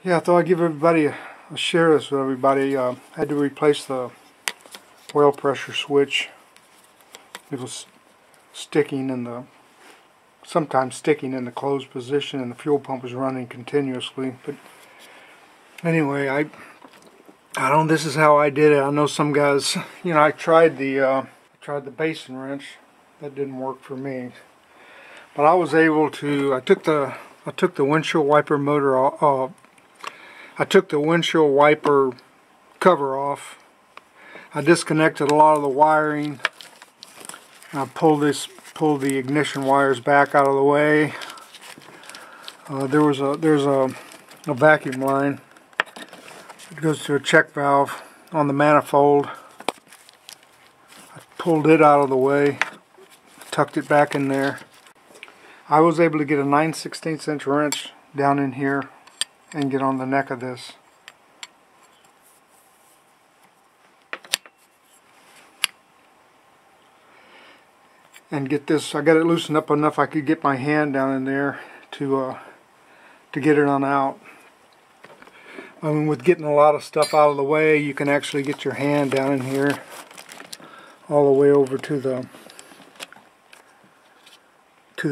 Yeah, I thought I'd give everybody a share this with everybody. I had to replace the oil pressure switch. It was sticking in the, sometimes sticking in the closed position, and the fuel pump was running continuously. But anyway, I don't know, this is how I did it. I know some guys, you know, I tried the basin wrench. That didn't work for me. But I was able to, I took the windshield wiper motor off. I took the windshield wiper cover off. I disconnected a lot of the wiring. I pulled the ignition wires back out of the way. There's a vacuum line. It goes to a check valve on the manifold. I pulled it out of the way, tucked it back in there. I was able to get a 9/16 inch wrench down in here and get on the neck of this. And get this, I got it loosened up enough I could get my hand down in there to get it on out. I mean, with getting a lot of stuff out of the way, you can actually get your hand down in here all the way over to the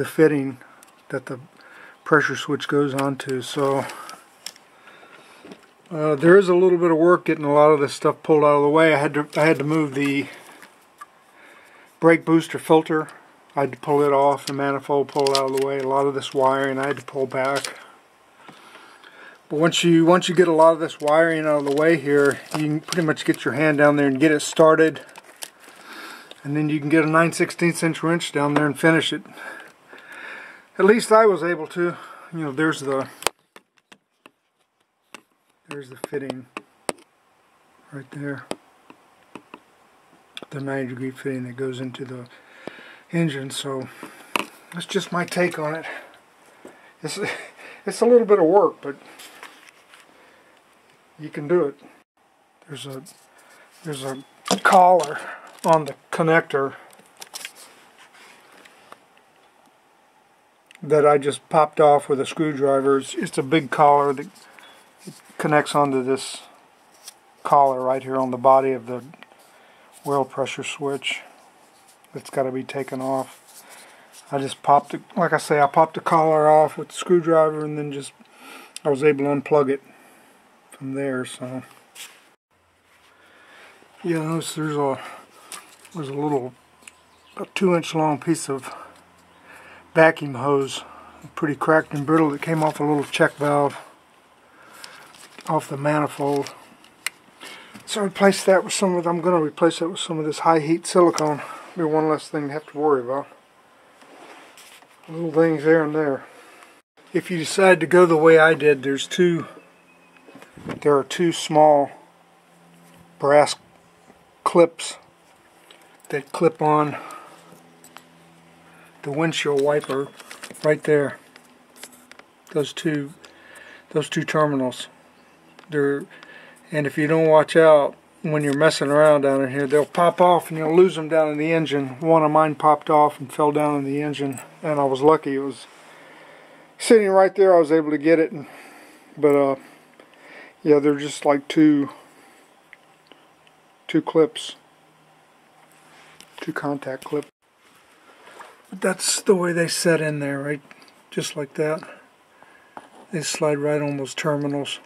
fitting that the pressure switch goes onto. So there is a little bit of work getting a lot of this stuff pulled out of the way. I had to move the brake booster filter. I had to pull it off, the manifold, pull it out of the way. A lot of this wiring I had to pull back. But once you get a lot of this wiring out of the way here, you can pretty much get your hand down there and get it started. And then you can get a 9/16 inch wrench down there and finish it. At least I was able to. You know, there's the fitting right there. The 90-degree fitting that goes into the engine. So that's just my take on it. It's a little bit of work, but you can do it. There's a collar on the connector that I just popped off with a screwdriver. It's a big collar that connects onto this collar right here on the body of the oil pressure switch. It's got to be taken off. I just popped it, like I say, I popped the collar off with the screwdriver, and then I was able to unplug it from there. So yeah, notice there's a little, about 2-inch long piece of vacuum hose, pretty cracked and brittle, that came off a little check valve off the manifold. So I replaced that with I'm going to replace that with some of this high heat silicone. Be one less thing to have to worry about. Little things there and there. If you decide to go the way I did, there are two small brass clips that clip on the windshield wiper right there. Those two terminals. And if you don't watch out when you're messing around down in here, they'll pop off and you'll lose them down in the engine. One of mine popped off and fell down in the engine, and I was lucky. It was sitting right there. I was able to get it, but yeah, they're just like two clips, two contact clips. But that's the way they set in there, right? Just like that. They slide right on those terminals.